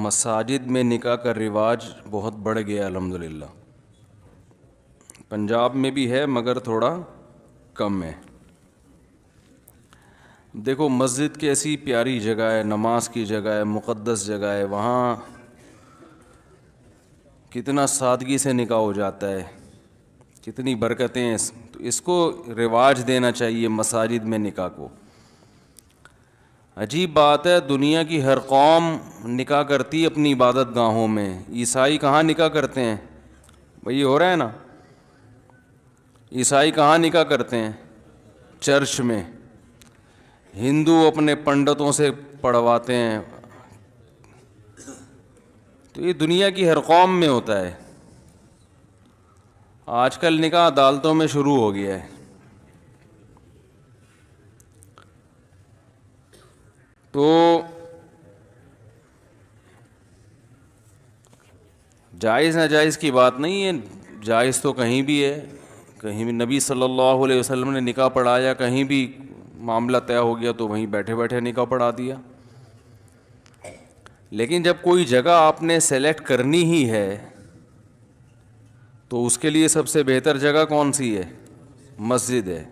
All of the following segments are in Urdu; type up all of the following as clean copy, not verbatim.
مساجد میں نکاح کا رواج بہت بڑھ گیا الحمدللہ. پنجاب میں بھی ہے مگر تھوڑا کم ہے. دیکھو مسجد کی ایسی پیاری جگہ ہے, نماز کی جگہ ہے, مقدس جگہ ہے, وہاں کتنا سادگی سے نکاح ہو جاتا ہے, کتنی برکتیں ہیں. تو اس کو رواج دینا چاہیے مساجد میں نکاح کو. عجیب بات ہے, دنیا کی ہر قوم نکاح کرتی ہے اپنی عبادت گاہوں میں. عیسائی کہاں نکاح کرتے ہیں بھئی؟ ہو رہا ہے نا, عیسائی کہاں نکاح کرتے ہیں؟ چرچ میں. ہندو اپنے پنڈتوں سے پڑھواتے ہیں. تو یہ دنیا کی ہر قوم میں ہوتا ہے. آج کل نکاح عدالتوں میں شروع ہو گیا ہے. تو جائز ناجائز کی بات نہیں ہے, جائز تو کہیں بھی ہے. کہیں بھی نبی صلی اللہ علیہ وسلم نے نکاح پڑھایا, کہیں بھی معاملہ طے ہو گیا تو وہیں بیٹھے بیٹھے نکاح پڑھا دیا. لیکن جب کوئی جگہ آپ نے سلیکٹ کرنی ہی ہے تو اس کے لیے سب سے بہتر جگہ کون سی ہے؟ مسجد ہے.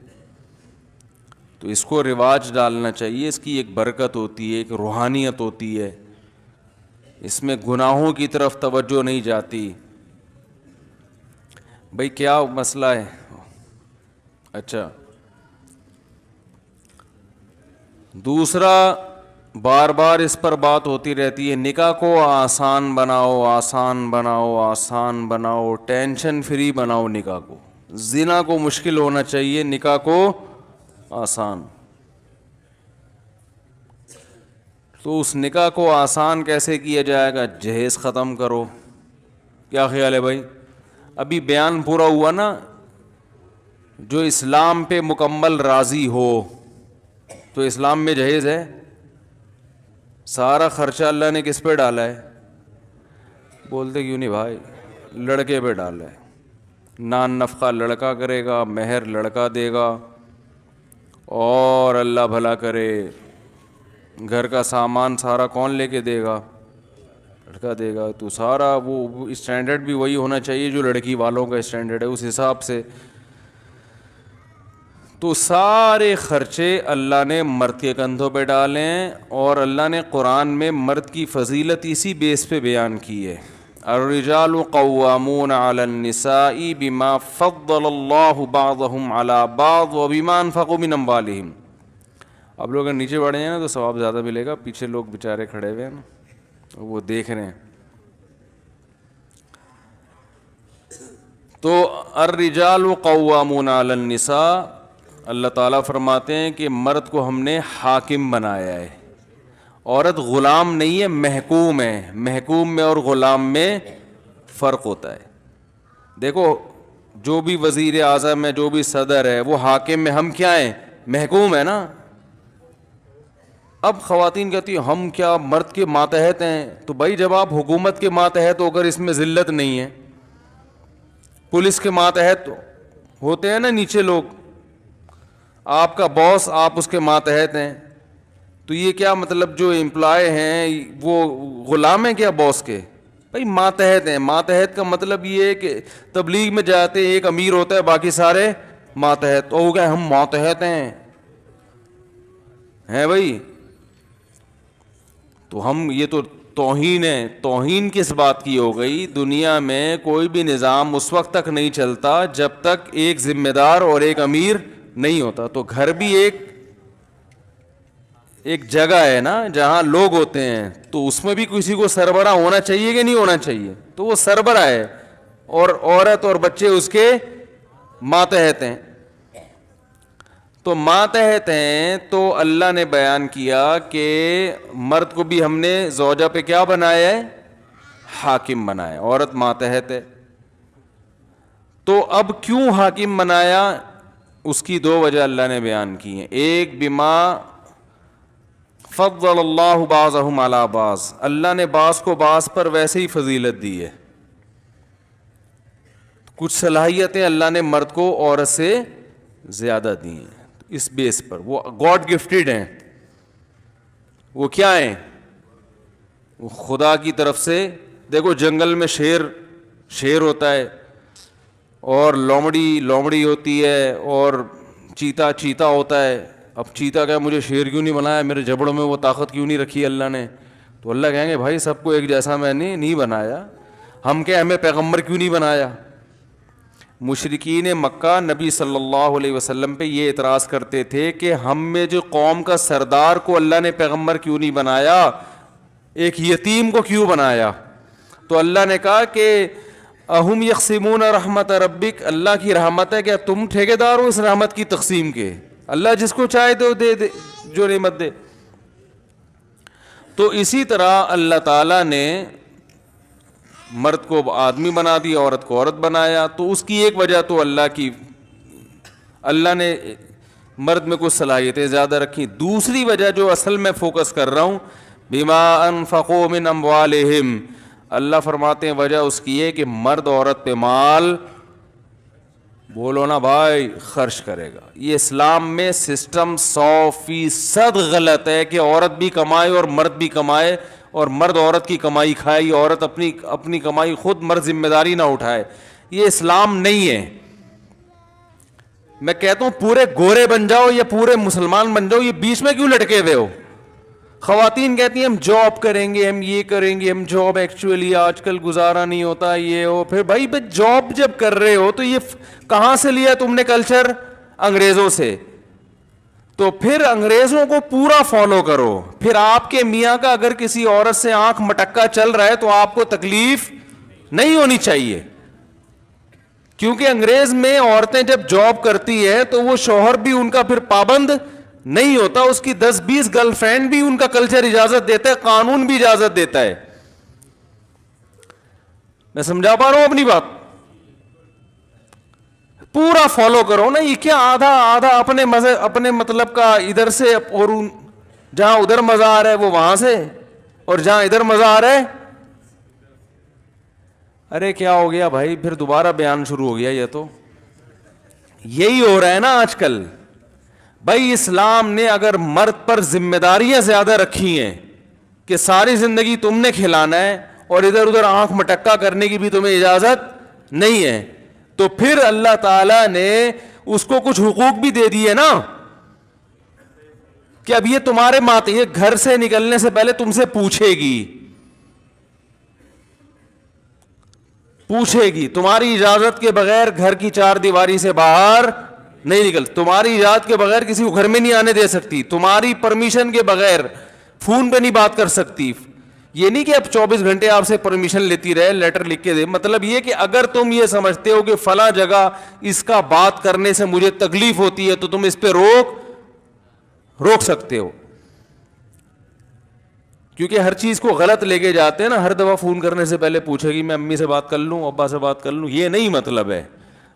تو اس کو رواج ڈالنا چاہیے. اس کی ایک برکت ہوتی ہے, ایک روحانیت ہوتی ہے. اس میں گناہوں کی طرف توجہ نہیں جاتی. بھئی کیا مسئلہ ہے؟ اچھا, دوسرا بار بار اس پر بات ہوتی رہتی ہے, نکاح کو آسان بناؤ, آسان بناؤ, آسان بناؤ, ٹینشن فری بناؤ نکاح کو. زنا کو مشکل ہونا چاہیے, نکاح کو آسان. تو اس نکاح کو آسان کیسے کیا جائے گا؟ جہیز ختم کرو. کیا خیال ہے بھائی؟ ابھی بیان پورا ہوا نا. جو اسلام پہ مکمل راضی ہو, تو اسلام میں جہیز ہے. سارا خرچہ اللہ نے کس پہ ڈالا ہے؟ بولتے کیوں نہیں بھائی؟ لڑکے پہ ڈالا ہے. نان نفقہ لڑکا کرے گا, مہر لڑکا دے گا, اور اللہ بھلا کرے گھر کا سامان سارا کون لے کے دے گا؟ لڑکا دے گا. تو سارا وہ اسٹینڈرڈ بھی وہی ہونا چاہیے جو لڑکی والوں کا اسٹینڈرڈ ہے, اس حساب سے. تو سارے خرچے اللہ نے مرد کے کندھوں پہ ڈالے ہیں, اور اللہ نے قرآن میں مرد کی فضیلت اسی بیس پہ بیان کی ہے. الرجال قوامون علی النساء بما فضل اللہ بعضهم علی بعض وبما انفقوا من اموالهم. اب لوگ اگر نیچے بڑھے ہیں نا تو ثواب زیادہ ملے گا. پیچھے لوگ بیچارے کھڑے ہوئے ہیں نا, وہ دیکھ رہے ہیں. تو الرجال قوامون علی النساء, اللہ تعالیٰ فرماتے ہیں کہ مرد کو ہم نے حاکم بنایا ہے. عورت غلام نہیں ہے, محکوم ہے. محکوم میں اور غلام میں فرق ہوتا ہے. دیکھو جو بھی وزیر اعظم ہے, جو بھی صدر ہے, وہ حاکم میں, ہم کیا ہیں؟ محکوم ہے نا. اب خواتین کہتی ہیں ہم کیا مرد کے ماتحت ہیں. تو بھائی جب آپ حکومت کے ماتحت ہو کر اس میں ذلت نہیں ہے, پولیس کے ماتحت ہوتے ہیں نا نیچے لوگ, آپ کا باس آپ اس کے ماتحت ہیں, تو یہ کیا مطلب جو امپلائی ہیں وہ غلام ہیں کیا باس کے؟ بھائی ماتحت ہیں. ماتحت کا مطلب یہ ہے کہ تبلیغ میں جاتے ہیں, ایک امیر ہوتا ہے, باقی سارے ماتحت. تو ہو گیا ہم ماتحت ہیں بھائی. تو ہم, یہ تو توہین ہے. توہین کس بات کی ہو گئی؟ دنیا میں کوئی بھی نظام اس وقت تک نہیں چلتا جب تک ایک ذمہ دار اور ایک امیر نہیں ہوتا. تو گھر بھی ایک جگہ ہے نا جہاں لوگ ہوتے ہیں, تو اس میں بھی کسی کو سربراہ ہونا چاہیے کہ نہیں ہونا چاہیے؟ تو وہ سربراہ ہے, اور عورت اور بچے اس کے ماتحت ہیں. تو ماتحت ہیں, تو اللہ نے بیان کیا کہ مرد کو بھی ہم نے زوجہ پہ کیا بنایا ہے؟ حاکم بنایا. عورت ماتحت ہے. تو اب کیوں حاکم بنایا؟ اس کی دو وجہ اللہ نے بیان کی ہیں. ایک بما فضل اللہ بعضهم علی بعض, اللہ نے بعض کو بعض پر ویسے ہی فضیلت دی ہے. کچھ صلاحیتیں اللہ نے مرد کو عورت سے زیادہ دی ہیں. اس بیس پر وہ گاڈ گفٹڈ ہیں. وہ کیا ہیں؟ خدا کی طرف سے. دیکھو جنگل میں شیر ہوتا ہے, اور لومڑی ہوتی ہے, اور چیتا ہوتا ہے. اب چیتا کہے مجھے شیر کیوں نہیں بنایا, میرے جبڑوں میں وہ طاقت کیوں نہیں رکھی اللہ نے؟ تو اللہ کہیں گے بھائی سب کو ایک جیسا میں نے نہیں بنایا, ہم کہ ہمیں پیغمبر کیوں نہیں بنایا؟ مشرکین مکہ نبی صلی اللہ علیہ وسلم پہ یہ اعتراض کرتے تھے کہ ہم میں جو قوم کا سردار کو اللہ نے پیغمبر کیوں نہیں بنایا, ایک یتیم کو کیوں بنایا؟ تو اللہ نے کہا کہ اہم یقسمون رحمت ربک, اللہ کی رحمت ہے, کیا تم ٹھیکیدار ہو اس رحمت کی تقسیم کے؟ اللہ جس کو چاہے تو دے جو نعمت دے. تو اسی طرح اللہ تعالیٰ نے مرد کو آدمی بنا دیا, عورت کو عورت بنایا. تو اس کی ایک وجہ تو اللہ نے مرد میں کچھ صلاحیتیں زیادہ رکھی. دوسری وجہ جو اصل میں فوکس کر رہا ہوں, بما انفقوا من اموالہم, اللہ فرماتے ہیں وجہ اس کی ہے کہ مرد عورت پہ مال, بولو نا بھائی, خرچ کرے گا. یہ اسلام میں سسٹم 100% غلط ہے کہ عورت بھی کمائے اور مرد بھی کمائے, اور مرد عورت کی کمائی کھائے, عورت اپنی کمائی خود, مرد ذمہ داری نہ اٹھائے. یہ اسلام نہیں ہے. میں کہتا ہوں پورے گورے بن جاؤ یا پورے مسلمان بن جاؤ, یہ بیچ میں کیوں لٹکے ہوئے ہو؟ خواتین کہتی ہیں ہم جاب کریں گے, ہم یہ کریں گے, ہم جاب ایکچولی آج کل گزارا نہیں ہوتا, یہ ہو. پھر بھائی جاب جب کر رہے ہو تو یہ کہاں سے لیا تم نے کلچر؟ انگریزوں سے. تو پھر انگریزوں کو پورا فالو کرو. پھر آپ کے میاں کا اگر کسی عورت سے آنکھ مٹکا چل رہا ہے تو آپ کو تکلیف نہیں ہونی چاہیے, کیونکہ انگریز میں عورتیں جب جاب کرتی ہے تو وہ شوہر بھی ان کا پھر پابند نہیں ہوتا, اس کی 10-20 گرل فرینڈ بھی ان کا کلچر اجازت دیتا ہے, قانون بھی اجازت دیتا ہے. میں سمجھا پا رہا ہوں اپنی بات؟ پورا فالو کرو نا. یہ کیا آدھا اپنے مزے اپنے مطلب کا ادھر سے, اور جہاں ادھر مزہ آ رہا ہے وہ وہاں سے, اور جہاں ادھر مزہ آ رہا ہے. ارے کیا ہو گیا بھائی, پھر دوبارہ بیان شروع ہو گیا. یہ تو یہی ہو رہا ہے نا آج کل. بھائی اسلام نے اگر مرد پر ذمہ داریاں زیادہ رکھی ہیں کہ ساری زندگی تم نے کھلانا ہے اور ادھر ادھر آنکھ مٹکا کرنے کی بھی تمہیں اجازت نہیں ہے, تو پھر اللہ تعالیٰ نے اس کو کچھ حقوق بھی دے دیے نا, کہ اب یہ تمہارے ماتے, یہ گھر سے نکلنے سے پہلے تم سے پوچھے گی تمہاری اجازت کے بغیر گھر کی 4 دیواری سے باہر نہیں نکل, تمہاری اجازت کے بغیر کسی کو گھر میں نہیں آنے دے سکتی, تمہاری پرمیشن کے بغیر فون پہ نہیں بات کر سکتی. یہ نہیں کہ اب 24 گھنٹے آپ سے پرمیشن لیتی رہے, لیٹر لکھ کے دے. مطلب یہ کہ اگر تم یہ سمجھتے ہو کہ فلاں جگہ اس کا بات کرنے سے مجھے تکلیف ہوتی ہے تو تم اس پہ روک سکتے ہو, کیونکہ ہر چیز کو غلط لے کے جاتے ہیں نا. ہر دفعہ فون کرنے سے پہلے پوچھے گی میں امی سے بات کر لوں, ابا سے بات کر لوں, یہ نہیں مطلب ہے.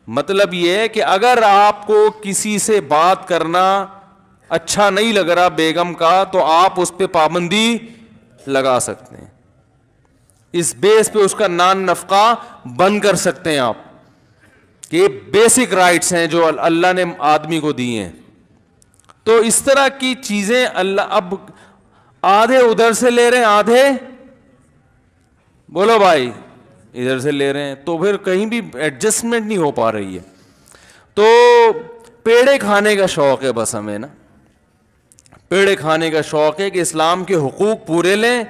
مطلب یہ ہے کہ اگر آپ کو کسی سے بات کرنا اچھا نہیں لگ رہا بیگم کا, تو آپ اس پہ پابندی لگا سکتے ہیں, اس بیس پہ اس کا نان نفقہ بند کر سکتے ہیں آپ, کہ یہ بیسک رائٹس ہیں جو اللہ نے آدمی کو دی ہیں. تو اس طرح کی چیزیں اللہ اب آدھے ادھر سے لے رہے ہیں, آدھے بولو بھائی ادھر سے لے رہے ہیں, تو پھر کہیں بھی ایڈجسٹمنٹ نہیں ہو پا رہی ہے. تو پیڑے کھانے کا شوق ہے بس ہمیں نا, پیڑے کھانے کا شوق ہے کہ اسلام کے حقوق پورے لیں,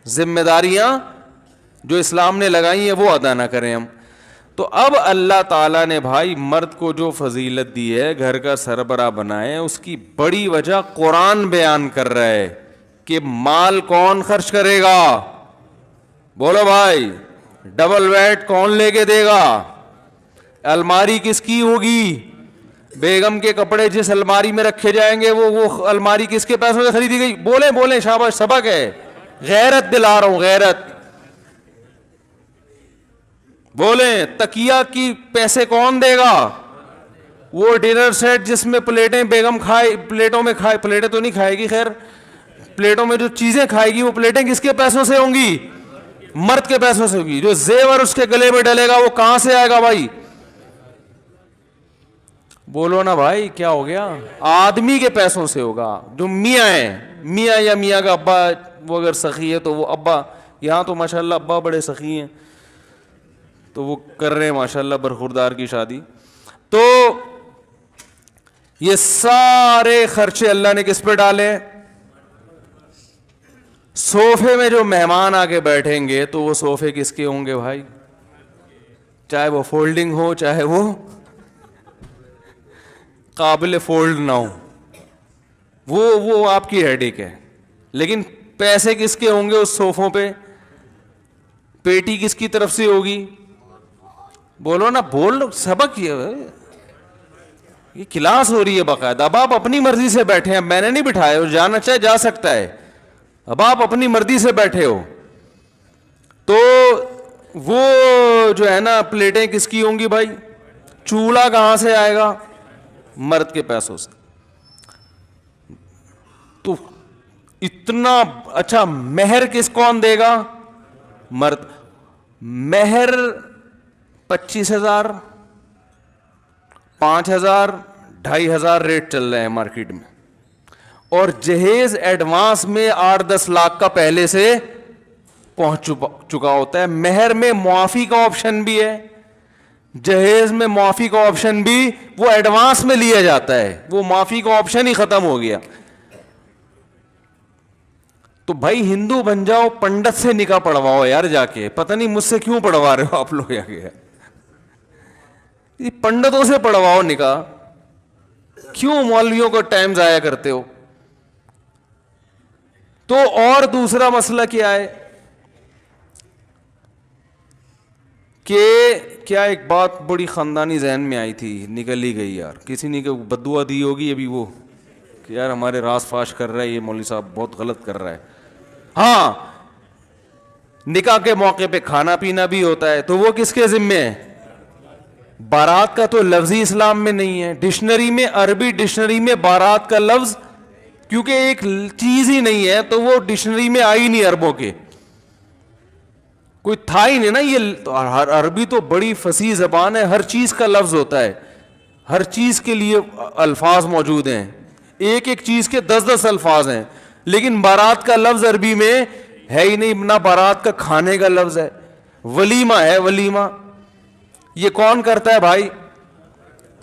ذمہ داریاں جو اسلام نے لگائی ہیں وہ ادا نہ کریں ہم. تو اب اللہ تعالیٰ نے بھائی مرد کو جو فضیلت دی ہے گھر کا سربراہ بنائے, اس کی بڑی وجہ قرآن بیان کر رہا ہے کہ مال کون خرچ کرے گا؟ بولو بھائی, ڈبل ویٹ کون لے کے دے گا؟ الماری کس کی ہوگی؟ بیگم کے کپڑے جس الماری میں رکھے جائیں گے وہ الماری کس کے پیسوں سے خریدی گئی؟ بولیں شاباش, سبق ہے, غیرت دلا رہا ہوں, غیرت. بولیں تکیہ کی پیسے کون دے گا؟ وہ ڈنر سیٹ جس میں پلیٹیں بیگم پلیٹوں میں کھائے, پلیٹیں تو نہیں کھائے گی خیر, پلیٹوں میں جو چیزیں کھائے گی وہ پلیٹیں کس کے پیسوں سے ہوں گی؟ مرد کے پیسوں سے ہوگی. جو زیور اس کے گلے میں ڈلے گا وہ کہاں سے آئے گا بھائی؟ بولو نا بھائی کیا ہو گیا؟ آدمی کے پیسوں سے ہوگا. جو میاں ہے, میاں یا میاں کا ابا وہ اگر سخی ہے تو وہ ابا یہاں تو ماشاءاللہ ابا بڑے سخی ہیں تو وہ کر رہے ہیں ماشاءاللہ برخوردار کی شادی. تو یہ سارے خرچے اللہ نے کس پہ ڈالے؟ صوفے میں جو مہمان آ کے بیٹھیں گے تو وہ صوفے کس کے ہوں گے بھائی؟ چاہے وہ فولڈنگ ہو چاہے وہ قابل فولڈ نہ ہو, وہ آپ کی ہیڈیک ہے. لیکن پیسے کس کے ہوں گے اس صوفوں پہ؟ پیٹی کس کی طرف سے ہوگی؟ بولو نا, بول, سبق یہ کلاس ہو رہی ہے باقاعدہ. اب آپ اپنی مرضی سے بیٹھے ہیں, میں نے نہیں بٹھایا, جانا چاہے جا سکتا ہے. اب آپ اپنی مرضی سے بیٹھے ہو تو وہ جو ہے نا پلیٹیں کس کی ہوں گی بھائی؟ چولہا کہاں سے آئے گا؟ مرد کے پیسوں سے. تو اتنا اچھا مہر کون دے گا؟ مرد. مہر 25,000 5,000 2,500 ریٹ چل رہے ہیں مارکیٹ میں, اور جہیز ایڈوانس میں 8-10 لاکھ کا پہلے سے پہنچ چکا ہوتا ہے. مہر میں معافی کا آپشن بھی ہے, جہیز میں معافی کا آپشن بھی, وہ ایڈوانس میں لیا جاتا ہے, وہ معافی کا آپشن ہی ختم ہو گیا. تو بھائی ہندو بن جاؤ, پنڈت سے نکاح پڑھواؤ یار جا کے, پتہ نہیں مجھ سے کیوں پڑھوا رہے ہو آپ لوگ آگے, پنڈتوں سے پڑھواؤ نکاح, کیوں مولویوں کو ٹائم ضائع کرتے ہو؟ تو اور دوسرا مسئلہ کیا ہے کہ کیا ایک بات بڑی خاندانی ذہن میں آئی تھی, نکل ہی گئی یار, کسی نے بددعا دی ہوگی ابھی وہ کہ یار ہمارے راز فاش کر رہا ہے یہ مولوی صاحب, بہت غلط کر رہا ہے. ہاں, نکاح کے موقع پہ کھانا پینا بھی ہوتا ہے, تو وہ کس کے ذمے ہے؟ بارات کا تو لفظ ہی اسلام میں نہیں ہے. ڈکشنری میں, عربی ڈکشنری میں بارات کا لفظ کیونکہ ایک چیز ہی نہیں ہے تو وہ ڈکشنری میں آئی نہیں, عربوں کے کوئی تھا ہی نہیں نا. یہ عربی تو بڑی فصیح زبان ہے, ہر چیز کا لفظ ہوتا ہے, ہر چیز کے لیے الفاظ موجود ہیں, ایک ایک چیز کے 10-10 الفاظ ہیں. لیکن بارات کا لفظ عربی میں ہے ہی نہیں, نہ بارات کا کھانے کا لفظ ہے. ولیمہ ہے, ولیمہ یہ کون کرتا ہے بھائی؟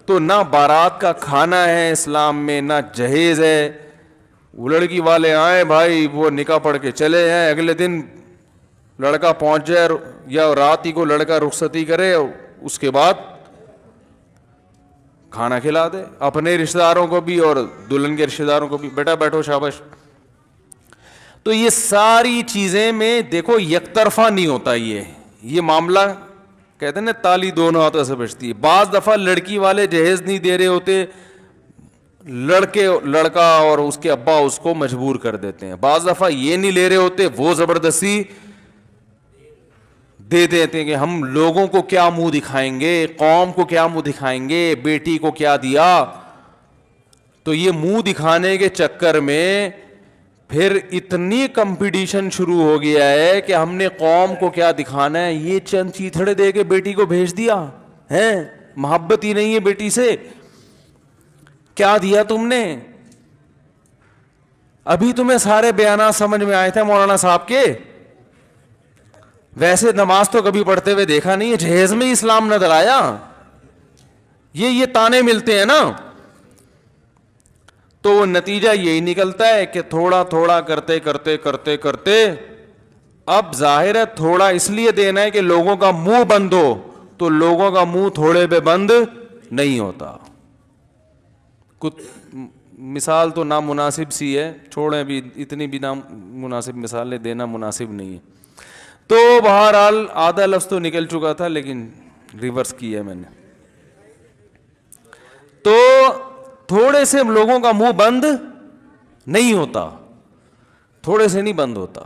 تو نہ بارات کا کھانا ہے اسلام میں, نہ جہیز ہے. وہ لڑکی والے آئیں بھائی, وہ نکاح پڑھ کے چلے ہیں, اگلے دن لڑکا پہنچ جائے یا رات ہی کو لڑکا رخصتی کرے, اس کے بعد کھانا کھلا دے اپنے رشتہ داروں کو بھی اور دلہن کے رشتہ داروں کو بھی, بیٹا بیٹھو شاباش. تو یہ ساری چیزیں میں دیکھو یک طرفہ نہیں ہوتا, یہ معاملہ کہتے ہیں نا تالی دونوں ہاتھوں سے بجتی ہے. بعض دفعہ لڑکی والے جہیز نہیں دے رہے ہوتے, لڑکا اور اس کے ابا اس کو مجبور کر دیتے ہیں. بعض دفعہ یہ نہیں لے رہے ہوتے, وہ زبردستی دے دیتے ہیں کہ ہم لوگوں کو کیا منہ دکھائیں گے, قوم کو کیا منہ دکھائیں گے, بیٹی کو کیا دیا. تو یہ منہ دکھانے کے چکر میں پھر اتنی کمپٹیشن شروع ہو گیا ہے کہ ہم نے قوم کو کیا دکھانا ہے, یہ چند چیتھڑے دے کے بیٹی کو بھیج دیا ہے, محبت ہی نہیں ہے بیٹی سے, کیا دیا تم نے؟ ابھی تمہیں سارے بیانات سمجھ میں آئے تھے مولانا صاحب کے, ویسے نماز تو کبھی پڑھتے ہوئے دیکھا نہیں ہے, جہیز میں اسلام نظر آیا. یہ تانے ملتے ہیں نا, تو وہ نتیجہ یہی نکلتا ہے کہ تھوڑا تھوڑا کرتے کرتے کرتے کرتے اب ظاہر ہے تھوڑا اس لیے دینا ہے کہ لوگوں کا منہ بند ہو, تو لوگوں کا منہ تھوڑے پہ بند نہیں ہوتا. کچھ مثال تو نامناسب سی ہے, چھوڑیں بھی, اتنی بھی نامناسب مثالیں دینا مناسب نہیں ہے. تو بہرحال آدھا لفظ تو نکل چکا تھا لیکن ریورس کیا ہے میں نے. تو تھوڑے سے لوگوں کا منہ بند نہیں ہوتا, تھوڑے سے نہیں بند ہوتا.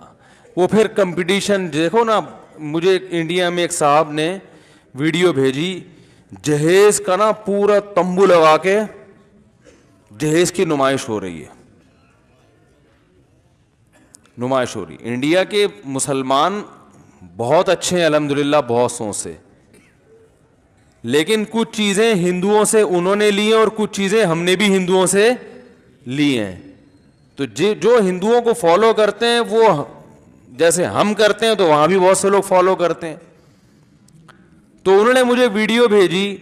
وہ پھر کمپٹیشن دیکھو نا, مجھے انڈیا میں ایک صاحب نے ویڈیو بھیجی, جہیز کا نا پورا تمبو لگا کے جہیز کی نمائش ہو رہی ہے, نمائش ہو رہی. انڈیا کے مسلمان بہت اچھے ہیں الحمدللہ, بہت سو سے, لیکن کچھ چیزیں ہندوؤں سے انہوں نے لی ہیں اور کچھ چیزیں ہم نے بھی ہندوؤں سے لی ہیں. تو جو ہندوؤں کو فالو کرتے ہیں وہ جیسے ہم کرتے ہیں تو وہاں بھی بہت سے لوگ فالو کرتے ہیں. تو انہوں نے مجھے ویڈیو بھیجی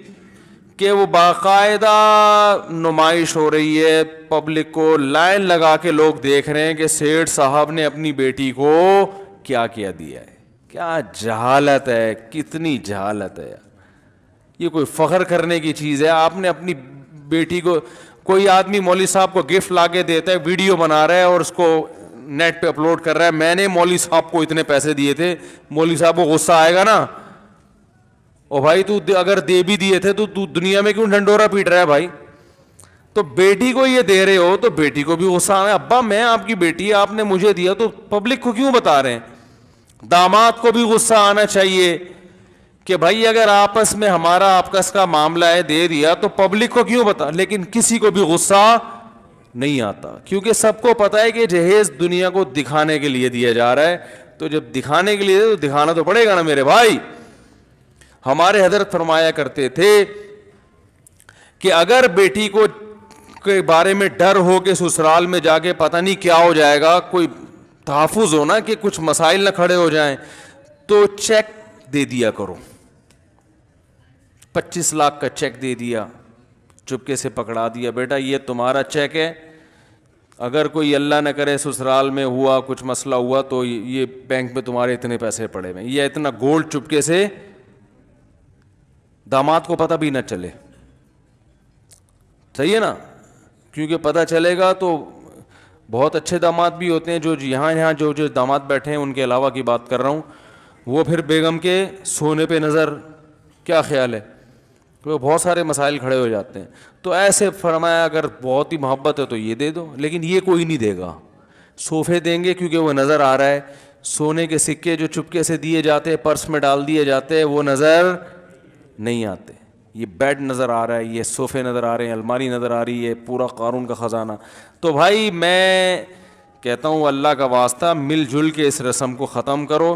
کہ وہ باقاعدہ نمائش ہو رہی ہے, پبلک کو لائن لگا کے لوگ دیکھ رہے ہیں کہ سیٹھ صاحب نے اپنی بیٹی کو کیا کیا دیا ہے. کیا جہالت ہے, کتنی جہالت ہے. یہ کوئی فخر کرنے کی چیز ہے؟ آپ نے اپنی بیٹی کو, کوئی آدمی مولوی صاحب کو گفٹ لا کے دیتا ہے, ویڈیو بنا رہا ہے اور اس کو نیٹ پہ اپلوڈ کر رہا ہے, میں نے مولوی صاحب کو اتنے پیسے دیے تھے. مولوی صاحب کو غصہ آئے گا نا, او بھائی تو اگر دے بھی دیے تھے تو دنیا میں کیوں ڈھنڈورا پیٹ رہا ہے بھائی؟ تو بیٹی کو یہ دے رہے ہو تو بیٹی کو بھی غصہ آئے, ابا میں آپ کی بیٹی, آپ نے مجھے دیا تو پبلک کو کیوں بتا رہے ہیں؟ داماد کو بھی غصہ آنا چاہیے کہ بھائی اگر آپس میں ہمارا آپس کا معاملہ ہے, دے دیا تو پبلک کو کیوں بتا. لیکن کسی کو بھی غصہ نہیں آتا, کیونکہ سب کو پتا ہے کہ جہیز دنیا کو دکھانے کے لیے دیا جا رہا ہے. تو جب دکھانے کے لیے تو دکھانا تو پڑے گا نا میرے بھائی. ہمارے حضرت فرمایا کرتے تھے کہ اگر بیٹی کو کے بارے میں ڈر ہو کہ سسرال میں جا کے پتہ نہیں کیا ہو جائے گا, کوئی تحفظ ہونا کہ کچھ مسائل نہ کھڑے ہو جائیں, تو چیک دے دیا کرو. 25 لاکھ کا چیک دے دیا, چپکے سے پکڑا دیا, بیٹا یہ تمہارا چیک ہے, اگر کوئی اللہ نہ کرے سسرال میں ہوا کچھ مسئلہ ہوا تو یہ بینک میں تمہارے اتنے پیسے پڑے ہوئے, یہ اتنا گولڈ چپکے سے, داماد کو پتہ بھی نہ چلے. صحیح ہے نا؟ کیونکہ پتہ چلے گا تو بہت اچھے داماد بھی ہوتے ہیں, جو یہاں جو داماد بیٹھے ہیں ان کے علاوہ کی بات کر رہا ہوں, وہ پھر بیگم کے سونے پہ نظر, کیا خیال ہے, وہ بہت سارے مسائل کھڑے ہو جاتے ہیں. تو ایسے فرمایا اگر بہت ہی محبت ہے تو یہ دے دو, لیکن یہ کوئی نہیں دے گا. صوفے دیں گے کیونکہ وہ نظر آ رہا ہے, سونے کے سکے جو چپکے سے دیے جاتے ہیں, پرس میں ڈال دیے جاتے ہیں, وہ نظر نہیں آتے. یہ بیڈ نظر آ رہا ہے, یہ صوفے نظر آ رہے ہیں, الماری نظر آ رہی ہے, پورا قارون کا خزانہ. تو بھائی میں کہتا ہوں اللہ کا واسطہ مل جل کے اس رسم کو ختم کرو.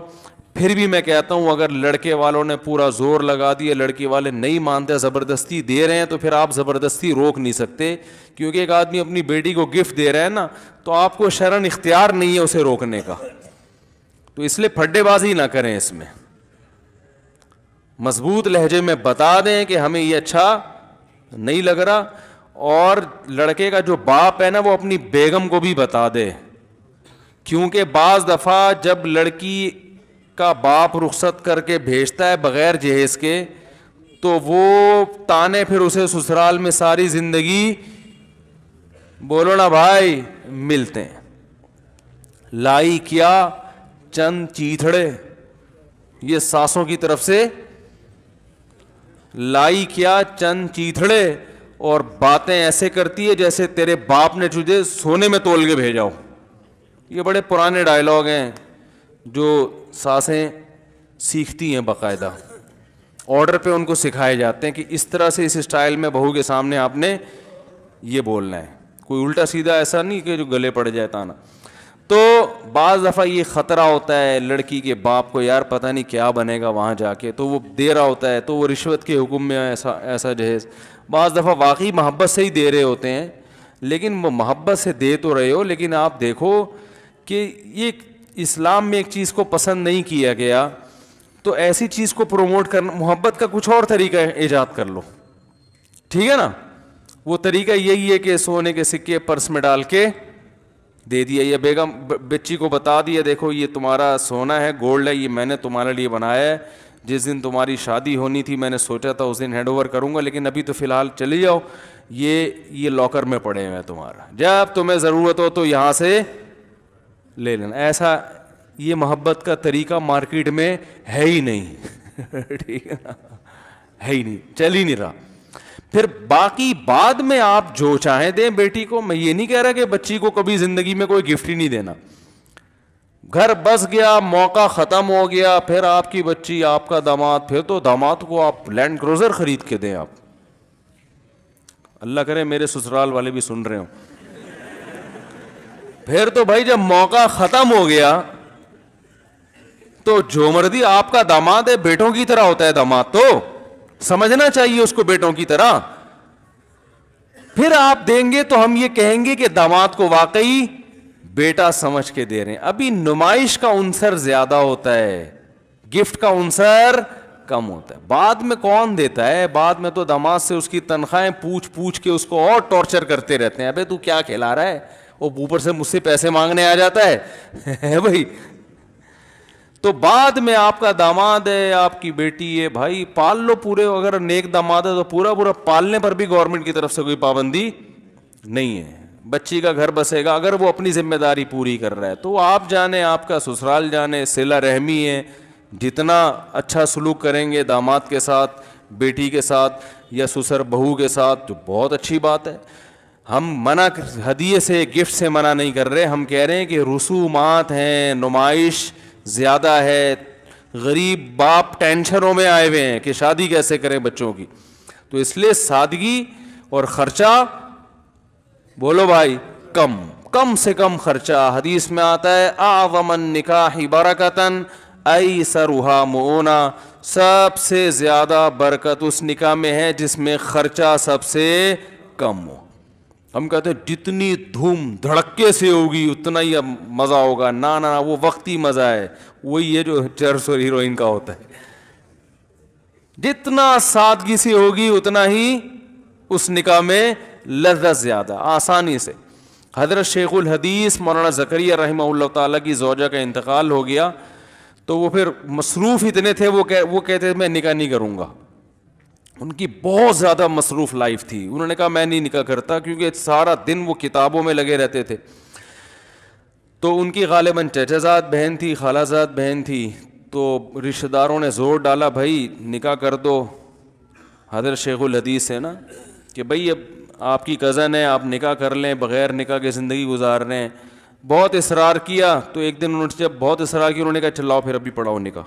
پھر بھی میں کہتا ہوں اگر لڑکے والوں نے پورا زور لگا دیا, لڑکی والے نہیں مانتے, زبردستی دے رہے ہیں, تو پھر آپ زبردستی روک نہیں سکتے. کیونکہ ایک آدمی اپنی بیٹی کو گفٹ دے رہا ہے نا, تو آپ کو شرعاً اختیار نہیں ہے اسے روکنے کا. تو اس لیے پھڈے بازی نہ کریں, اس میں مضبوط لہجے میں بتا دیں کہ ہمیں یہ اچھا نہیں لگ رہا. اور لڑکے کا جو باپ ہے نا, وہ اپنی بیگم کو بھی بتا دے, کیونکہ بعض دفعہ جب لڑکی کا باپ رخصت کر کے بھیجتا ہے بغیر جہیز کے, تو وہ تانے پھر اسے سسرال میں ساری زندگی, بولو نا بھائی, ملتے ہیں. لائی کیا چند چیتھڑے, یہ ساسوں کی طرف سے, لائی کیا چند چیتھڑے, اور باتیں ایسے کرتی ہے جیسے تیرے باپ نے تجھے سونے میں تول کے بھیجا ہو. یہ بڑے پرانے ڈائلاگ ہیں جو ساسیں سیکھتی ہیں, باقاعدہ آرڈر پہ ان کو سکھائے جاتے ہیں کہ اس طرح سے, اس اسٹائل میں بہو کے سامنے آپ نے یہ بولنا ہے. کوئی الٹا سیدھا ایسا نہیں کہ جو گلے پڑ جائے تانا. تو بعض دفعہ یہ خطرہ ہوتا ہے لڑکی کے باپ کو, یار پتہ نہیں کیا بنے گا وہاں جا کے, تو وہ دے رہا ہوتا ہے, تو وہ رشوت کے حکم میں ایسا جہیز. بعض دفعہ واقعی محبت سے ہی دے رہے ہوتے ہیں, لیکن وہ محبت سے دے تو رہے ہو, لیکن آپ دیکھو کہ یہ اسلام میں ایک چیز کو پسند نہیں کیا گیا, تو ایسی چیز کو پروموٹ کرنا, محبت کا کچھ اور طریقہ ایجاد کر لو. ٹھیک ہے نا؟ وہ طریقہ یہی ہے کہ سونے کے سکے پرس میں ڈال کے دے دیا, یا بیگم بچی کو بتا دیا دیکھو یہ تمہارا سونا ہے, گولڈ ہے, یہ میں نے تمہارے لیے بنایا ہے, جس دن تمہاری شادی ہونی تھی میں نے سوچا تھا اس دن ہینڈ اوور کروں گا, لیکن ابھی تو فی الحال چلی جاؤ, یہ لاکر میں پڑے ہوئے ہیں تمہارا, جب تمہیں ضرورت ہو تو یہاں سے لے لینا. ایسا یہ محبت کا طریقہ مارکیٹ میں ہے ہی نہیں. ٹھیک ہے نا, ہے ہی نہیں, چل ہی نہیں رہا. پھر باقی بعد میں آپ جو چاہیں دیں بیٹی کو. میں یہ نہیں کہہ رہا کہ بچی کو کبھی زندگی میں کوئی گفٹ ہی نہیں دینا. گھر بس گیا, موقع ختم ہو گیا, پھر آپ کی بچی آپ کا داماد, پھر تو داماد کو آپ لینڈ کروزر خرید کے دیں. آپ اللہ کرے میرے سسرال والے بھی سن رہے ہوں. پھر تو بھائی جب موقع ختم ہو گیا تو جو مرضی, آپ کا داماد ہے, بیٹوں کی طرح ہوتا ہے داماد, تو سمجھنا چاہیے اس کو بیٹوں کی طرح. پھر آپ دیں گے تو ہم یہ کہیں گے کہ داماد کو واقعی بیٹا سمجھ کے دے رہے ہیں. ابھی نمائش کا عنصر زیادہ ہوتا ہے, گفٹ کا عنصر کم ہوتا ہے. بعد میں کون دیتا ہے؟ بعد میں تو داماد سے اس کی تنخواہیں پوچھ کے اس کو اور ٹارچر کرتے رہتے ہیں. ابے تو کیا کھلا رہا ہے, وہ اوپر سے مجھ سے پیسے مانگنے آ جاتا ہے بھائی. تو بعد میں آپ کا داماد ہے, آپ کی بیٹی ہے, بھائی پال لو پورے. اگر نیک داماد ہے تو پورا پالنے پر بھی گورنمنٹ کی طرف سے کوئی پابندی نہیں ہے. بچی کا گھر بسے گا اگر وہ اپنی ذمہ داری پوری کر رہا ہے. تو آپ جانے, آپ کا سسرال جانے, صلہ رحمی ہے, جتنا اچھا سلوک کریں گے داماد کے ساتھ, بیٹی کے ساتھ یا سسر بہو کے ساتھ, تو بہت اچھی بات ہے. ہم منع ہدیے سے, گفٹ سے منع نہیں کر رہے, ہم کہہ رہے ہیں کہ رسومات ہیں, نمائش زیادہ ہے, غریب باپ ٹینشنوں میں آئے ہوئے ہیں کہ شادی کیسے کریں بچوں کی. تو اس لیے سادگی اور خرچہ, بولو بھائی, کم سے کم خرچہ. حدیث میں آتا ہے اعظم النکاح برکتاً ایسرھا مؤونہ, سب سے زیادہ برکت اس نکاح میں ہے جس میں خرچہ سب سے کم ہو. ہم کہتے ہیں جتنی دھوم دھڑکے سے ہوگی اتنا ہی اب مزہ ہوگا. نہ وہ وقتی مزہ ہے, وہی ہے جو چرس اور ہیروئن کا ہوتا ہے. جتنا سادگی سے ہوگی اتنا ہی اس نکاح میں لذت زیادہ, آسانی سے. حضرت شیخ الحدیث مولانا زکریا رحمہ اللہ تعالیٰ کی زوجہ کا انتقال ہو گیا, تو وہ پھر مصروف اتنے تھے, وہ کہتے تھے میں نکاح نہیں کروں گا. ان کی بہت زیادہ مصروف لائف تھی. انہوں نے کہا میں نہیں نکاح کرتا, کیونکہ سارا دن وہ کتابوں میں لگے رہتے تھے. تو ان کی غالباً چچا زاد بہن تھی, خالہ زاد بہن تھی, تو رشتہ داروں نے زور ڈالا بھائی نکاح کر دو. حضرت شیخ الحدیث ہے نا کہ بھائی اب آپ کی کزن ہے, آپ نکاح کر لیں, بغیر نکاح کے زندگی گزار رہے ہیں. بہت اصرار کیا, تو ایک دن انہوں نے جب بہت اصرار کیا, انہوں نے کہا چلاؤ پھر ابھی پڑھاؤ نکاح.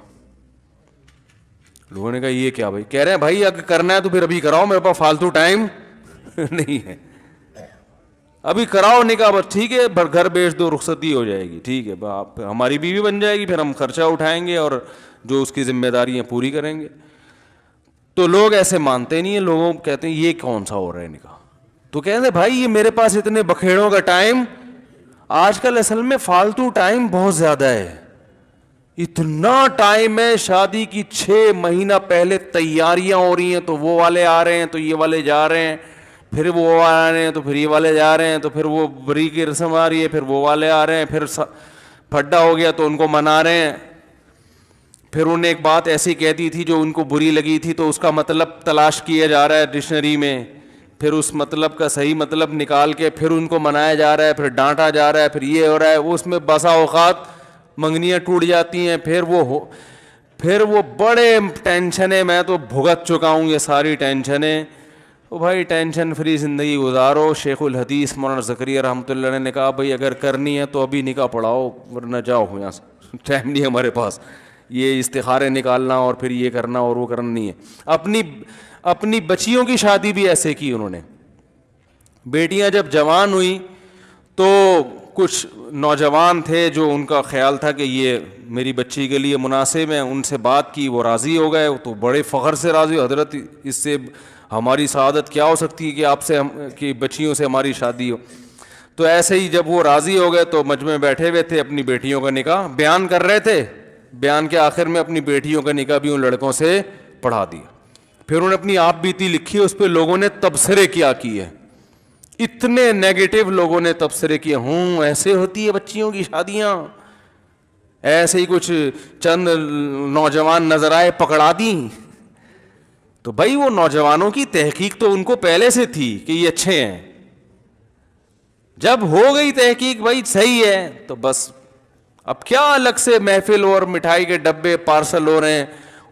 لوگوں نے کہا یہ کیا بھائی؟ کہہ رہے ہیں بھائی اگر کرنا ہے تو پھر ابھی کراؤ, میرے پاس فالتو ٹائم نہیں ہے, ابھی کراؤ نکاح. بس ٹھیک ہے, گھر بیچ دو, رخصتی ہو جائے گی, ٹھیک ہے, آپ ہماری بیوی بن جائے گی, پھر ہم خرچہ اٹھائیں گے اور جو اس کی ذمہ داریاں پوری کریں گے. تو لوگ ایسے مانتے نہیں ہیں, لوگوں کہتے ہیں یہ کون سا ہو رہا ہے نکاح. تو کہتے ہیں بھائی یہ میرے پاس اتنے بکھیڑوں کا ٹائم, آج کل اصل میں فالتو ٹائم بہت زیادہ ہے. اتنا ٹائم ہے, شادی کی 6 مہینہ پہلے تیاریاں ہو رہی ہیں, تو وہ والے آ رہے ہیں تو یہ والے جا رہے ہیں, پھر وہ آ رہے ہیں تو پھر یہ والے جا رہے ہیں, تو پھر وہ بری کی رسم آ رہی ہے, پھر وہ والے آ رہے ہیں, پھر پھڈا ہو گیا تو ان کو منا رہے ہیں. پھر انہوں نے ایک بات ایسی کہہ دی تھی جو ان کو بری لگی تھی, تو اس کا مطلب تلاش کیا جا رہا ہے ڈکشنری میں, پھر اس مطلب کا صحیح مطلب نکال کے پھر ان کو منایا جا رہا ہے, پھر ڈانٹا جا رہا ہے, پھر یہ ہو رہا ہے. وہ اس میں بسا اوقات منگنیاں ٹوٹ جاتی ہیں, پھر وہ بڑے ٹینشنیں. میں تو بھگت چکا ہوں یہ ساری ٹینشنیں. تو بھائی ٹینشن فری زندگی گزارو. شیخ الحدیث مولانا زکریا رحمۃ اللہ نے کہا بھائی اگر کرنی ہے تو ابھی نکاح پڑھاؤ, ورنہ جاؤ یہاں سے, ٹائم نہیں ہے ہمارے پاس. یہ استخارے نکالنا اور پھر یہ کرنا اور وہ کرنا نہیں ہے. اپنی بچیوں کی شادی بھی ایسے کی انہوں نے. بیٹیاں جب جوان ہوئی تو کچھ نوجوان تھے جو ان کا خیال تھا کہ یہ میری بچی کے لیے مناسب ہیں, ان سے بات کی, وہ راضی ہو گئے, تو بڑے فخر سے راضی ہو, حضرت اس سے ہماری سعادت کیا ہو سکتی ہے کہ آپ سے کہ بچیوں سے ہماری شادی ہو. تو ایسے ہی جب وہ راضی ہو گئے تو مجمع میں بیٹھے ہوئے تھے, اپنی بیٹیوں کا نکاح بیان کر رہے تھے. بیان کے آخر میں اپنی بیٹیوں کا نکاح بھی ان لڑکوں سے پڑھا دیا. پھر انہوں نے اپنی آپ بیتی لکھی, اس پہ لوگوں نے تبصرے کیا کیے, اتنے نیگیٹو لوگوں نے تبصرے کیے. ایسے ہوتی ہے بچیوں کی شادیاں, ایسے ہی کچھ چند نوجوان نظر آئے پکڑا دیں. تو بھائی وہ نوجوانوں کی تحقیق تو ان کو پہلے سے تھی کہ یہ اچھے ہیں. جب ہو گئی تحقیق بھائی صحیح ہے, تو بس اب کیا الگ سے محفل اور مٹھائی کے ڈبے پارسل ہو رہے ہیں,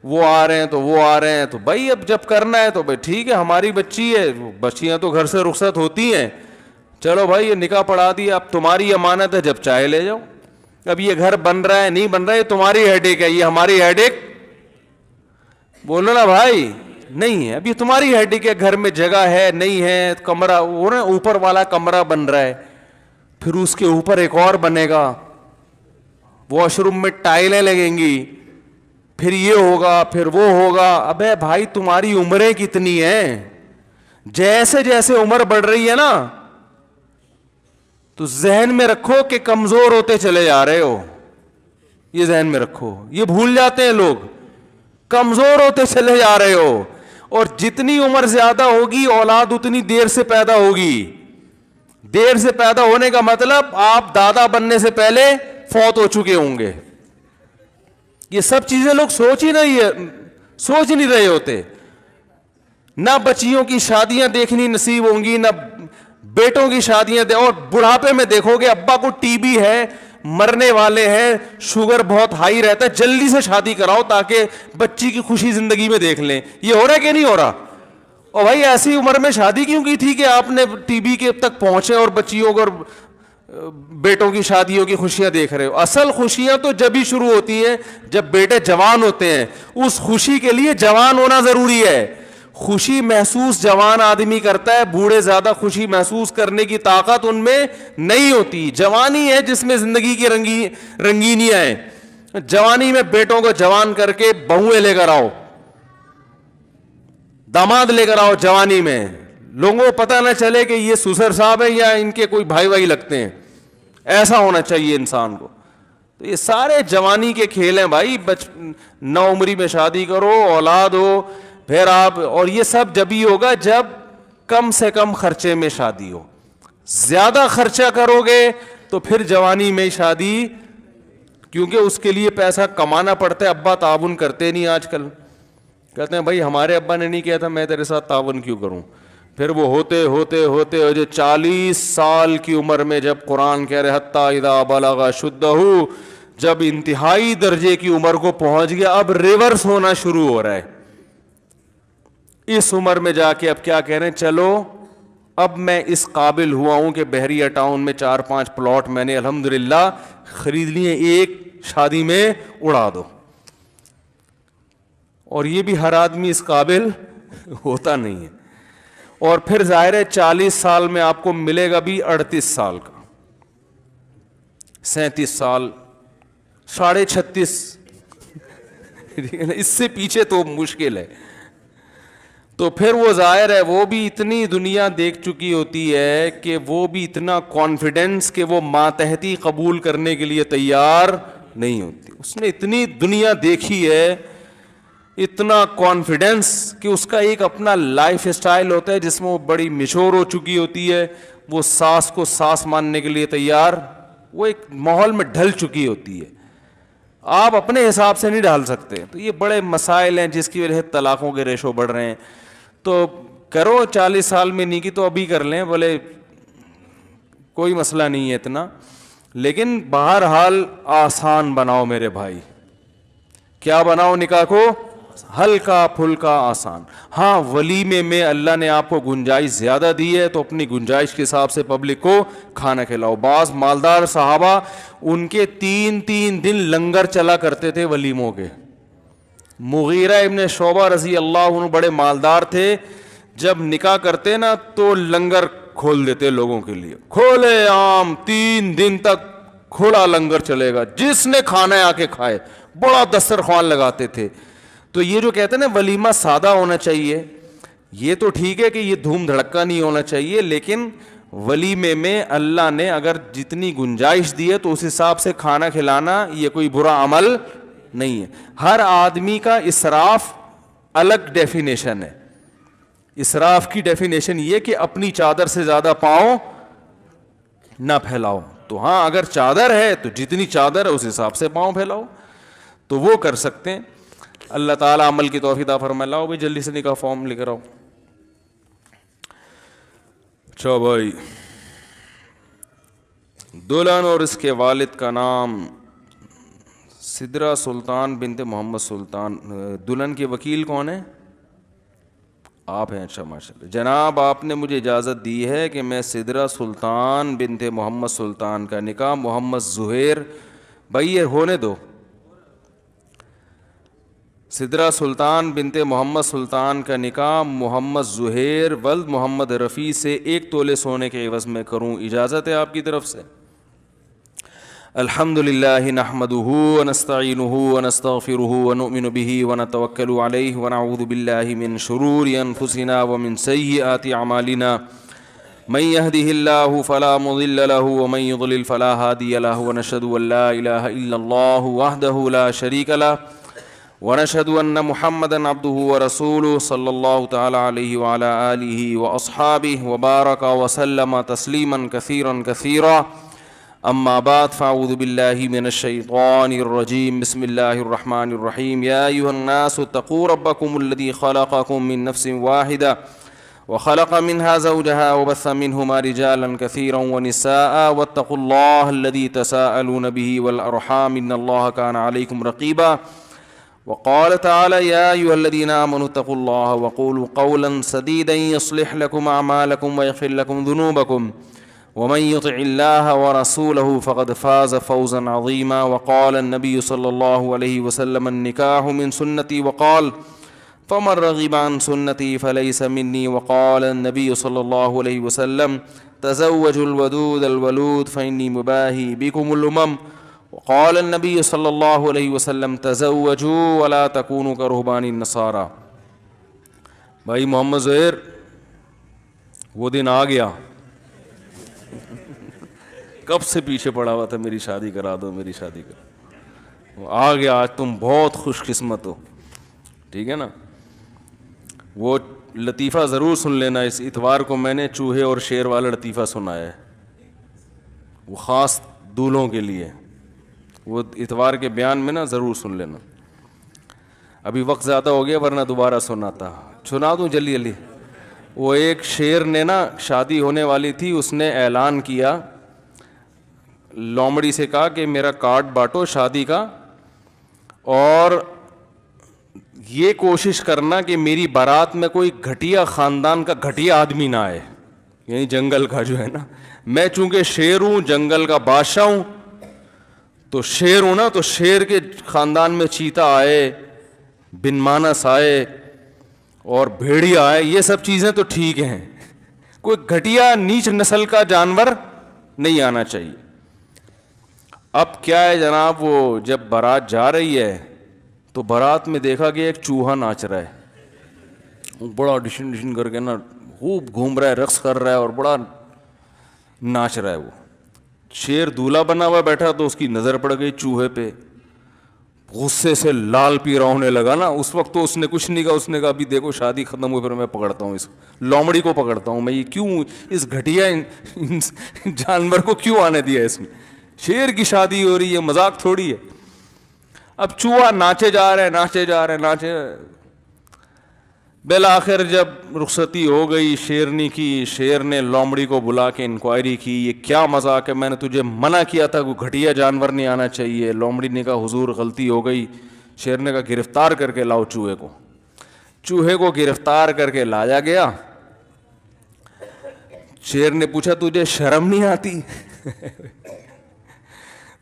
وہ آ رہے ہیں تو وہ آ رہے ہیں. تو بھائی اب جب کرنا ہے تو بھائی ٹھیک ہے, ہماری بچی ہے, بچیاں تو گھر سے رخصت ہوتی ہیں, چلو بھائی یہ نکاح پڑھا دیا, اب تمہاری امانت ہے, جب چاہے لے جاؤ. اب یہ گھر بن رہا ہے نہیں بن رہا ہے, یہ تمہاری ہیڈیک ہے, یہ ہماری ہیڈیک بولو نا بھائی نہیں ہے. اب یہ تمہاری ہیڈیک ہے, گھر میں جگہ ہے نہیں ہے, کمرہ وہ نا اوپر والا کمرہ بن رہا ہے, پھر اس کے اوپر ایک اور بنے گا, واش روم میں ٹائلیں لگیں گی, پھر یہ ہوگا پھر وہ ہوگا. ابے بھائی تمہاری عمریں کتنی ہیں, جیسے جیسے عمر بڑھ رہی ہے نا تو ذہن میں رکھو کہ کمزور ہوتے چلے جا رہے ہو, یہ ذہن میں رکھو, یہ بھول جاتے ہیں لوگ, کمزور ہوتے چلے جا رہے ہو, اور جتنی عمر زیادہ ہوگی اولاد اتنی دیر سے پیدا ہوگی. دیر سے پیدا ہونے کا مطلب آپ دادا بننے سے پہلے فوت ہو چکے ہوں گے. یہ سب چیزیں لوگ سوچ نہیں رہے ہوتے. نہ بچیوں کی شادیاں دیکھنی نصیب ہوں گی, نہ بیٹوں کی شادیاں اور بڑھاپے میں دیکھو گے ابا کو ٹی بی ہے, مرنے والے ہیں, شوگر بہت ہائی رہتا ہے, جلدی سے شادی کراؤ تاکہ بچی کی خوشی زندگی میں دیکھ لیں. یہ ہو رہا ہے کہ نہیں ہو رہا؟ اور بھائی ایسی عمر میں شادی کیوں کی تھی کہ آپ نے ٹی بی کے تک پہنچے اور بچیوں کو اور بیٹوں کی شادیوں کی خوشیاں دیکھ رہے ہو؟ اصل خوشیاں تو جب ہی شروع ہوتی ہیں جب بیٹے جوان ہوتے ہیں. اس خوشی کے لیے جوان ہونا ضروری ہے. خوشی محسوس جوان آدمی کرتا ہے, بوڑھے زیادہ خوشی محسوس کرنے کی طاقت ان میں نہیں ہوتی. جوانی ہے جس میں زندگی کی رنگینیاں ہیں. جوانی میں بیٹوں کو جوان کر کے بہویں لے کر آؤ, داماد لے کر آؤ جوانی میں, لوگوں کو پتہ نہ چلے کہ یہ سسر صاحب ہیں یا ان کے کوئی بھائی لگتے ہیں. ایسا ہونا چاہیے انسان کو. تو یہ سارے جوانی کے کھیل ہیں بھائی. نو عمری میں شادی کرو, اولاد ہو, پھر آپ, اور یہ سب جب ہی ہوگا جب کم سے کم خرچے میں شادی ہو. زیادہ خرچہ کرو گے تو پھر جوانی میں شادی, کیونکہ اس کے لیے پیسہ کمانا پڑتا ہے. ابا تعاون کرتے نہیں آج کل, کہتے ہیں بھائی ہمارے ابا نے نہیں کیا تھا, میں تیرے ساتھ تعاون کیوں کروں. پھر وہ ہوتے ہوتے ہوتے جو 40 سال کی عمر میں جب قرآن کہہ رہے حتی اذا بلغ شدہ, جب انتہائی درجے کی عمر کو پہنچ گیا, اب ریورس ہونا شروع ہو رہا ہے. اس عمر میں جا کے اب کیا کہہ رہے ہیں, چلو اب میں اس قابل ہوا ہوں کہ بحریہ ٹاؤن میں 4-5 پلاٹ میں نے الحمدللہ خرید لیے, ایک شادی میں اڑا دو. اور یہ بھی ہر آدمی اس قابل ہوتا نہیں ہے. اور پھر ظاہر ہے 40 سال میں آپ کو ملے گا بھی 38 سال کا, 37 سال, 36.5, اس سے پیچھے تو مشکل ہے. تو پھر وہ ظاہر ہے وہ بھی اتنی دنیا دیکھ چکی ہوتی ہے کہ وہ بھی اتنا کانفیڈنس کہ وہ ماتحتی قبول کرنے کے لیے تیار نہیں ہوتی. اس نے اتنی دنیا دیکھی ہے, اتنا کانفیڈنس کہ اس کا ایک اپنا لائف اسٹائل ہوتا ہے جس میں وہ بڑی میچور ہو چکی ہوتی ہے. وہ ساس کو ساس ماننے کے لیے تیار, وہ ایک ماحول میں ڈھل چکی ہوتی ہے. آپ اپنے حساب سے نہیں ڈال سکتے. تو یہ بڑے مسائل ہیں جس کی وجہ سے طلاقوں کے ریشو بڑھ رہے ہیں. تو کرو 40 سال میں نہیں کی تو ابھی کر لیں, بولے کوئی مسئلہ نہیں ہے اتنا, لیکن بہرحال آسان بناؤ میرے بھائی. کیا بناؤ نکاح کو؟ ہلکا پھلکا آسان. ہاں ولیمے میں اللہ نے آپ کو گنجائش زیادہ دی ہے تو اپنی گنجائش کے حساب سے پبلک کو کھانا کھلاؤ. بعض مالدار صحابہ ان کے 3 دن لنگر چلا کرتے تھے ولیموں کے. مغیرہ ابن شعبہ رضی اللہ عنہ بڑے مالدار تھے, جب نکاح کرتے نا تو لنگر کھول دیتے لوگوں کے لیے, کھولے عام 3 دن تک کھلا لنگر چلے گا, جس نے کھانا ہے آ کے کھائے. بڑا دسترخوان لگاتے تھے. تو یہ جو کہتے ہیں نا ولیمہ سادہ ہونا چاہیے, یہ تو ٹھیک ہے کہ یہ دھوم دھڑکا نہیں ہونا چاہیے, لیکن ولیمے میں اللہ نے اگر جتنی گنجائش دی ہے تو اس حساب سے کھانا کھلانا یہ کوئی برا عمل نہیں ہے. ہر آدمی کا اسراف الگ ڈیفینیشن ہے. اسراف کی ڈیفینیشن یہ کہ اپنی چادر سے زیادہ پاؤں نہ پھیلاؤ. تو ہاں اگر چادر ہے تو جتنی چادر ہے اس حساب سے پاؤں پھیلاؤ, تو وہ کر سکتے ہیں. اللہ تعالیٰ عمل کی توفیق عطا فرمائے. لاؤ بھائی جلدی سے نکاح فارم لے کر آؤ. اچھا بھائی, دلہن اور اس کے والد کا نام سدرہ سلطان بنت محمد سلطان. دلہن کے وکیل کون ہیں؟ آپ ہیں. اچھا ماشاء اللہ. جناب آپ نے مجھے اجازت دی ہے کہ میں سدرہ سلطان بنت محمد سلطان کا نکاح محمد زہیر, بھائی یہ ہونے دو, سدرہ سلطان بنت محمد سلطان کا نکاح محمد زہیر ولد محمد رفیع سے 1 تولے سونے کے عوض میں کروں, اجازت ہے آپ کی طرف سے؟ الحمدللہ نحمدہ ونستعینہ ونستغفرہ ونؤمن بہ ونتوکل علیہ ونعوذ باللہ من شرور انفسنا ومن سیئات اعمالنا من يهده الله فلا مضل له ومن يضلل فلا هادي له ونشهد أن لا إله إلا الله وحده لا شريك له ونشهد أن محمدا عبده ورسوله صلى الله تعالى عليه وعلى آله وأصحابه وبارك وسلم تسليما كثيرا كثيرا. أما بعد فأعوذ بالله من الشيطان الرجيم. بسم الله الرحمن الرحيم. يا أيها الناس اتقوا ربكم الذي خلقكم من نفس واحدة وخلق منها زوجها وبث منهما رجالا كثيرا ونساء واتقوا الله الذي تساءلون به والأرحام إن الله كان عليكم رقيبا. وقال تعالى يا أيها الذين آمنوا اتقوا الله وقولوا قولا سديدا يصلح لكم أعمالكم ويغفر لكم ذنوبكم ومن يطع الله ورسوله فقد فاز فوزا عظيما. وقال النبي صلى الله عليه وسلم النكاح من سنتي وقال فمن رغب عن سنتي فليس مني. وقال النبي صلى الله عليه وسلم تزوجوا الودود الولود فإني مباهي بكم الأمم. وقال النبي صلی اللہ علیہ وسلم تزوجوا ولا تکونوا کرہبان النصارى. بھائی محمد زہیر وہ دن آ گیا. کب سے پیچھے پڑا ہوا تھا میری شادی کرا دو میری شادی کرا. وہ آ گیا. آج تم بہت خوش قسمت ہو. ٹھیک ہے نا. وہ لطیفہ ضرور سن لینا. اس اتوار کو میں نے چوہے اور شیر والا لطیفہ سنایا ہے. وہ خاص دولوں کے لیے. وہ اتوار کے بیان میں نا ضرور سن لینا. ابھی وقت زیادہ ہو گیا ورنہ دوبارہ سنا دوں جلدی جلدی. وہ ایک شیر نے نا شادی ہونے والی تھی. اس نے اعلان کیا لومڑی سے کہا کہ میرا کارڈ بانٹو شادی کا اور یہ کوشش کرنا کہ میری بارات میں کوئی گھٹیا خاندان کا گھٹیا آدمی نہ آئے. یعنی جنگل کا جو ہے نا. میں چونکہ شیر ہوں جنگل کا بادشاہ ہوں تو شیر ہوں نا. تو شیر کے خاندان میں چیتا آئے بن مانس آئے اور بھیڑیا آئے. یہ سب چیزیں تو ٹھیک ہیں. کوئی گھٹیا نیچ نسل کا جانور نہیں آنا چاہیے. اب کیا ہے جناب وہ جب بارات جا رہی ہے تو بارات میں دیکھا کہ ایک چوہا ناچ رہا ہے. وہ بڑا ڈشن ڈشن کر کے نا خوب گھوم رہا ہے رقص کر رہا ہے اور بڑا ناچ رہا ہے. وہ شیر دولہا بنا ہوا بیٹھا تو اس کی نظر پڑ گئی چوہے پہ. غصے سے لال پیرا ہونے لگا نا. اس وقت تو اس نے کچھ نہیں کہا. اس نے کہا ابھی دیکھو شادی ختم ہوئی پھر میں پکڑتا ہوں اس لومڑی کو پکڑتا ہوں. میں یہ کیوں اس گھٹیا جانور کو کیوں آنے دیا اس میں. شیر کی شادی ہو رہی ہے مذاق تھوڑی ہے. اب چوہا ناچے جا رہے. بالآخر جب رخصتی ہو گئی شیرنی کی. شیر نے لومڑی کو بلا کے انکوائری کی یہ کیا مذاق ہے. میں نے تجھے منع کیا تھا کوئی گھٹیا جانور نہیں آنا چاہیے. لومڑی نے کہا حضور غلطی ہو گئی. شیر نے کہا گرفتار کر کے لاؤ چوہے کو. چوہے کو گرفتار کر کے لایا گیا. شیر نے پوچھا تجھے شرم نہیں آتی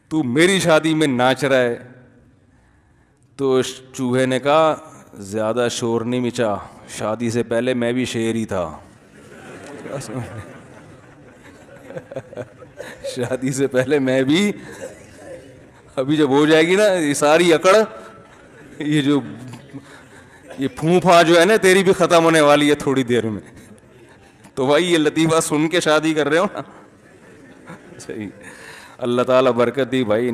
تو میری شادی میں ناچ رہا ہے. تو چوہے نے کہا زیادہ شور نہیں مچا. شادی سے پہلے میں بھی شیر ہی تھا. شادی سے پہلے میں بھی. ابھی جب ہو جائے گی نا یہ ساری اکڑ یہ پھونپھا جو ہے نا تیری بھی ختم ہونے والی ہے تھوڑی دیر میں. تو بھائی یہ لطیفہ سن کے شادی کر رہے ہو نا. صحیح. اللہ تعالیٰ برکت دی بھائی.